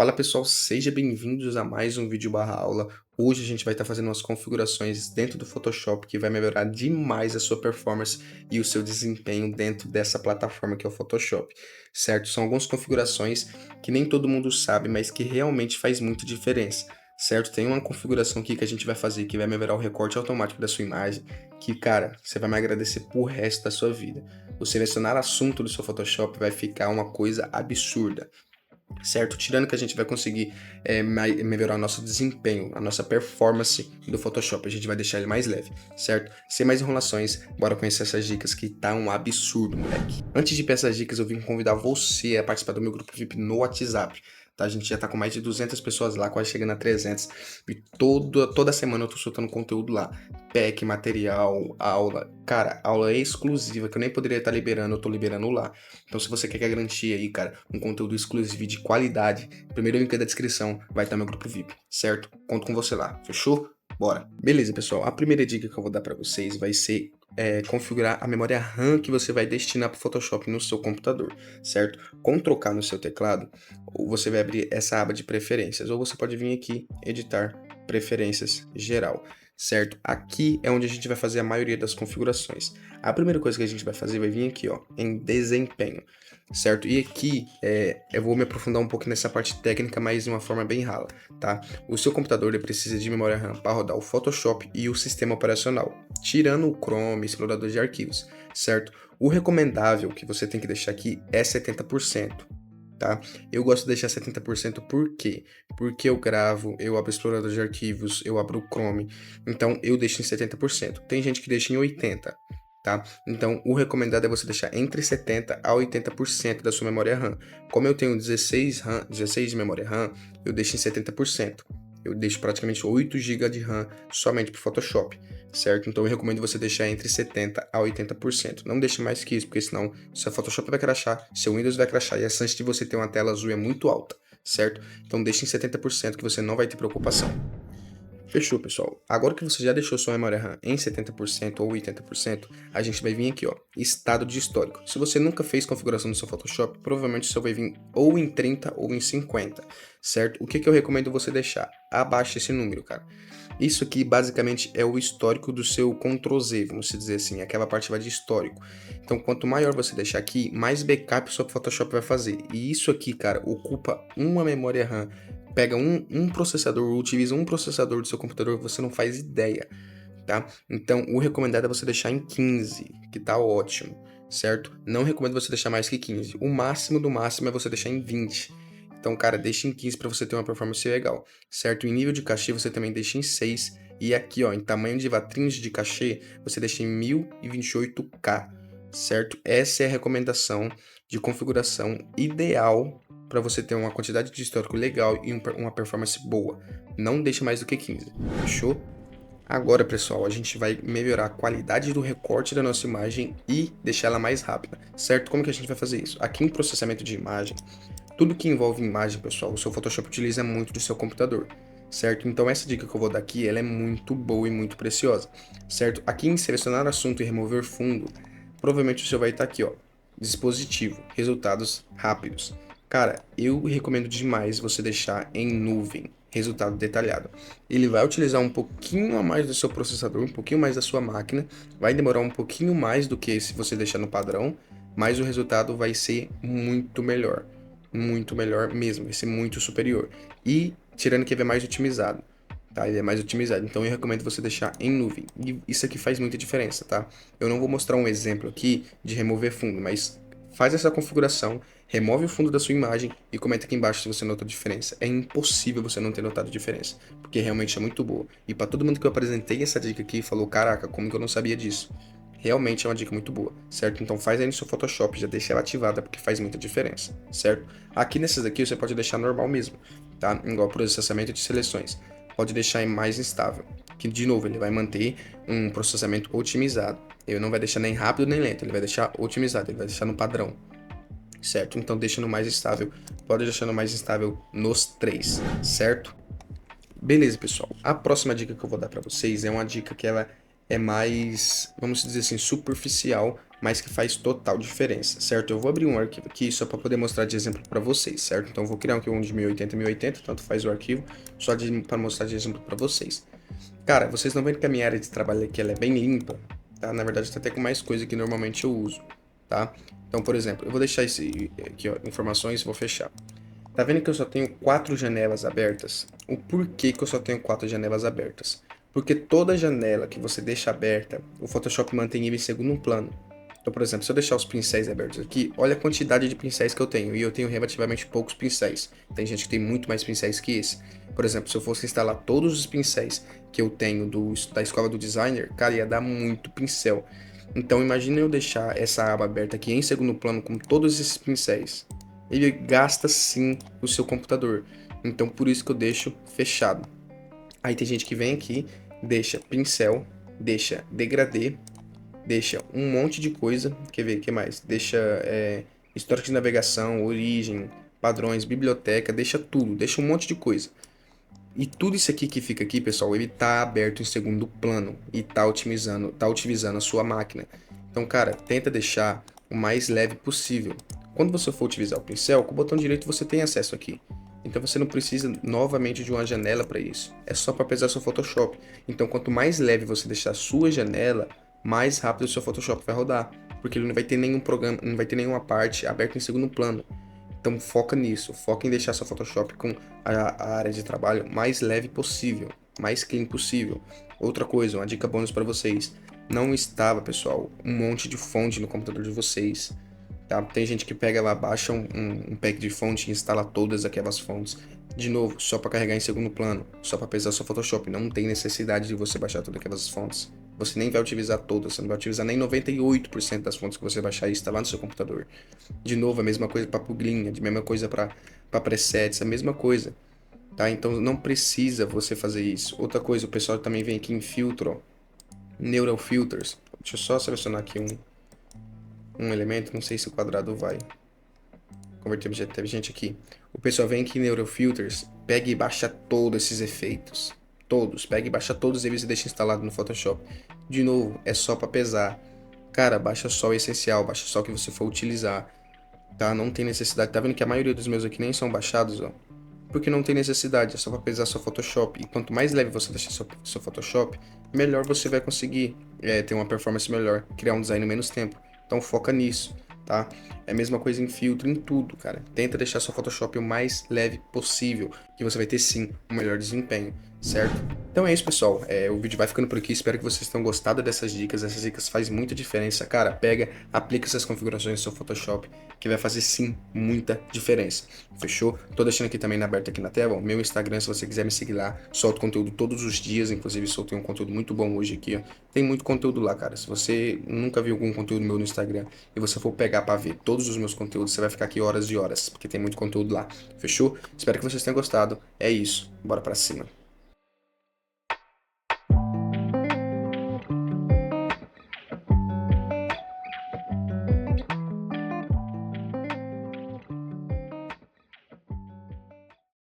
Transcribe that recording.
Fala pessoal, sejam bem-vindos a mais um vídeo barra aula. Hoje a gente vai estar fazendo umas configurações dentro do Photoshop que vai melhorar demais a sua performance e o seu desempenho dentro dessa plataforma que é o Photoshop, certo? São algumas configurações que nem todo mundo sabe, mas que realmente faz muita diferença, certo? Tem uma configuração aqui que a gente vai fazer que vai melhorar o recorte automático da sua imagem, que, cara, você vai me agradecer por resto da sua vida. O selecionar assunto do seu Photoshop vai ficar uma coisa absurda, certo? Tirando que a gente vai conseguir melhorar o nosso desempenho, a nossa performance do Photoshop, a gente vai deixar ele mais leve, certo? Sem mais enrolações, bora conhecer essas dicas que tá um absurdo, moleque. Antes de ir para essas dicas, eu vim convidar você a participar do meu grupo VIP no WhatsApp. Tá? A gente já tá com mais de 200 pessoas lá, quase chegando a 300. E toda semana eu tô soltando conteúdo lá. Pack, material, aula. Cara, aula exclusiva que eu nem poderia estar liberando, eu tô liberando lá. Então, se você quer garantir aí, cara, um conteúdo exclusivo e de qualidade, primeiro link da descrição vai estar meu grupo VIP, certo? Conto com você lá, fechou? Bora! Beleza, pessoal, a primeira dica que eu vou dar para vocês vai ser configurar a memória RAM que você vai destinar para o Photoshop no seu computador, certo? Com trocar no seu teclado, você vai abrir essa aba de preferências, ou você pode vir aqui, editar preferências geral, certo? Aqui é onde a gente vai fazer a maioria das configurações. A primeira coisa que a gente vai fazer vai vir aqui, ó, em desempenho, certo? E aqui eu vou me aprofundar um pouco nessa parte técnica, mas de uma forma bem rala, tá? O seu computador ele precisa de memória RAM para rodar o Photoshop e o sistema operacional, tirando o Chrome, explorador de arquivos, certo? O recomendável que você tem que deixar aqui é 70%. Tá? Eu gosto de deixar 70% por quê? Porque eu gravo, eu abro o explorador de arquivos, eu abro o Chrome, então eu deixo em 70%. Tem gente que deixa em 80%, tá? Então o recomendado é você deixar entre 70% a 80% da sua memória RAM. Como eu tenho 16 de memória RAM, eu deixo em 70%. Eu deixo praticamente 8 GB de RAM somente para o Photoshop, certo? Então eu recomendo você deixar entre 70% a 80%. Não deixe mais que isso, porque senão seu Photoshop vai crashar, seu Windows vai crashar e a chance de você ter uma tela azul é muito alta, certo? Então deixe em 70% que você não vai ter preocupação. Fechou, pessoal. Agora que você já deixou sua memória RAM em 70% ou 80%, a gente vai vir aqui, ó, estado de histórico. Se você nunca fez configuração no seu Photoshop, provavelmente o seu vai vir ou em 30 ou em 50, certo? O que eu recomendo você deixar? Abaixo esse número, cara. Isso aqui basicamente é o histórico do seu Ctrl Z, vamos dizer assim, aquela parte vai de histórico. Então, quanto maior você deixar aqui, mais backup o seu Photoshop vai fazer. E isso aqui, cara, ocupa uma memória RAM. Pega um processador, utiliza um processador do seu computador que você não faz ideia, tá? Então, o recomendado é você deixar em 15, que tá ótimo, certo? Não recomendo você deixar mais que 15. O máximo do máximo é você deixar em 20. Então, cara, deixa em 15 para você ter uma performance legal, certo? Em nível de cachê, você também deixa em 6. E aqui, ó, em tamanho de vatrinhos de cachê, você deixa em 1028K, certo? Essa é a recomendação de configuração ideal para você ter uma quantidade de histórico legal e uma performance boa. Não deixe mais do que 15, fechou? Agora, pessoal, a gente vai melhorar a qualidade do recorte da nossa imagem e deixar ela mais rápida, certo? Como que a gente vai fazer isso? Aqui em processamento de imagem, tudo que envolve imagem, pessoal, o seu Photoshop utiliza muito do seu computador, certo? Então essa dica que eu vou dar aqui, ela é muito boa e muito preciosa, certo? Aqui em selecionar assunto e remover fundo, provavelmente o seu vai estar aqui, ó, dispositivo, resultados rápidos. Cara, eu recomendo demais você deixar em nuvem, resultado detalhado. Ele vai utilizar um pouquinho a mais do seu processador, um pouquinho mais da sua máquina, vai demorar um pouquinho mais do que se você deixar no padrão, mas o resultado vai ser muito melhor mesmo, vai ser muito superior. E tirando que ele é mais otimizado, tá? Ele é mais otimizado, então eu recomendo você deixar em nuvem. E isso aqui faz muita diferença, tá? Eu não vou mostrar um exemplo aqui de remover fundo, mas faz essa configuração, remove o fundo da sua imagem e comenta aqui embaixo se você notou diferença. É impossível você não ter notado diferença, porque realmente é muito boa. E para todo mundo que eu apresentei essa dica aqui, falou, caraca, como que eu não sabia disso? Realmente é uma dica muito boa, certo? Então faz aí no seu Photoshop, já deixa ela ativada porque faz muita diferença, certo? Aqui nesses aqui você pode deixar normal mesmo, tá? Igual processamento de seleções. Pode deixar em mais instável, que de novo ele vai manter um processamento otimizado. Ele não vai deixar nem rápido nem lento, ele vai deixar otimizado, ele vai deixar no padrão, certo? Então deixa no mais estável, pode deixar no mais estável nos três, certo? Beleza, pessoal. A próxima dica que eu vou dar para vocês é uma dica que ela é mais, vamos dizer assim, superficial, mas que faz total diferença, certo? Eu vou abrir um arquivo aqui só para poder mostrar de exemplo para vocês, certo? Então eu vou criar aqui um de 1080 1080, tanto faz o arquivo, só para mostrar de exemplo para vocês. Cara, vocês não veem que a minha área de trabalho aqui ela é bem limpa, tá? Na verdade, tá até com mais coisa que normalmente eu uso, tá? Então, por exemplo, eu vou deixar esse aqui, ó, informações, vou fechar. Tá vendo que eu só tenho 4 janelas abertas? O porquê que eu só tenho 4 janelas abertas? Porque toda janela que você deixa aberta, o Photoshop mantém ele em segundo plano. Então, por exemplo, se eu deixar os pincéis abertos aqui, olha a quantidade de pincéis que eu tenho. E eu tenho relativamente poucos pincéis. Tem gente que tem muito mais pincéis que esse. Por exemplo, se eu fosse instalar todos os pincéis que eu tenho da escola do designer, cara, ia dar muito pincel. Então, imagina eu deixar essa aba aberta aqui em segundo plano com todos esses pincéis. Ele gasta sim o seu computador. Então, por isso que eu deixo fechado. Aí tem gente que vem aqui, deixa pincel, deixa degradê, deixa um monte de coisa. Quer ver, o que mais? Deixa histórico de navegação, origem, padrões, biblioteca, deixa tudo, deixa um monte de coisa. E tudo isso aqui que fica aqui, pessoal, ele tá aberto em segundo plano e tá otimizando a sua máquina. Então, cara, tenta deixar o mais leve possível. Quando você for utilizar o pincel, com o botão direito você tem acesso aqui. Então você não precisa novamente de uma janela para isso. É só para pesar seu Photoshop. Então, quanto mais leve você deixar a sua janela, mais rápido o seu Photoshop vai rodar, porque ele não vai ter nenhum programa, não vai ter nenhuma parte aberta em segundo plano. Então foca nisso, foca em deixar seu Photoshop com a área de trabalho mais leve possível, mais clean possível. Outra coisa, uma dica bônus para vocês: não instala, pessoal, um monte de fonte no computador de vocês. Tá? Tem gente que pega lá, baixa um pack de fonte e instala todas aquelas fontes. De novo, só para carregar em segundo plano, só para pesar seu Photoshop. Não tem necessidade de você baixar todas aquelas fontes. Você nem vai utilizar todas, você não vai utilizar nem 98% das fontes que você baixar e instalar no seu computador. De novo, a mesma coisa para plugin, a mesma coisa para presets, a mesma coisa. Tá? Então não precisa você fazer isso. Outra coisa, o pessoal também vem aqui em filtro, ó, Neural Filters. Deixa eu só selecionar aqui um elemento, não sei se o quadrado vai converter objeto. Teve gente aqui. O pessoal vem aqui em Neural Filters, pega e baixa todos esses efeitos. Todos, pega e baixa todos eles e deixa instalado no Photoshop. De novo, é só para pesar. Cara, baixa só o essencial, baixa só o que você for utilizar. Tá? Não tem necessidade. Tá vendo que a maioria dos meus aqui nem são baixados, ó? Porque não tem necessidade, é só para pesar seu Photoshop. E quanto mais leve você deixar seu Photoshop, melhor você vai conseguir ter uma performance melhor, criar um design em menos tempo. Então foca nisso, tá? É a mesma coisa em filtro, em tudo, cara. Tenta deixar seu Photoshop o mais leve possível, que você vai ter sim um melhor desempenho, certo? Então é isso, pessoal. O vídeo vai ficando por aqui. Espero que vocês tenham gostado dessas dicas. Essas dicas fazem muita diferença. Cara, pega, aplica essas configurações no seu Photoshop, que vai fazer sim muita diferença. Fechou? Tô deixando aqui também aberto aqui na tela, ó, meu Instagram, se você quiser me seguir lá. Solto conteúdo todos os dias, inclusive soltei um conteúdo muito bom hoje aqui, ó. Tem muito conteúdo lá, cara. Se você nunca viu algum conteúdo meu no Instagram e você for pegar para ver todos os meus conteúdos, você vai ficar aqui horas e horas, porque tem muito conteúdo lá. Fechou? Espero que vocês tenham gostado. É isso. Bora pra cima.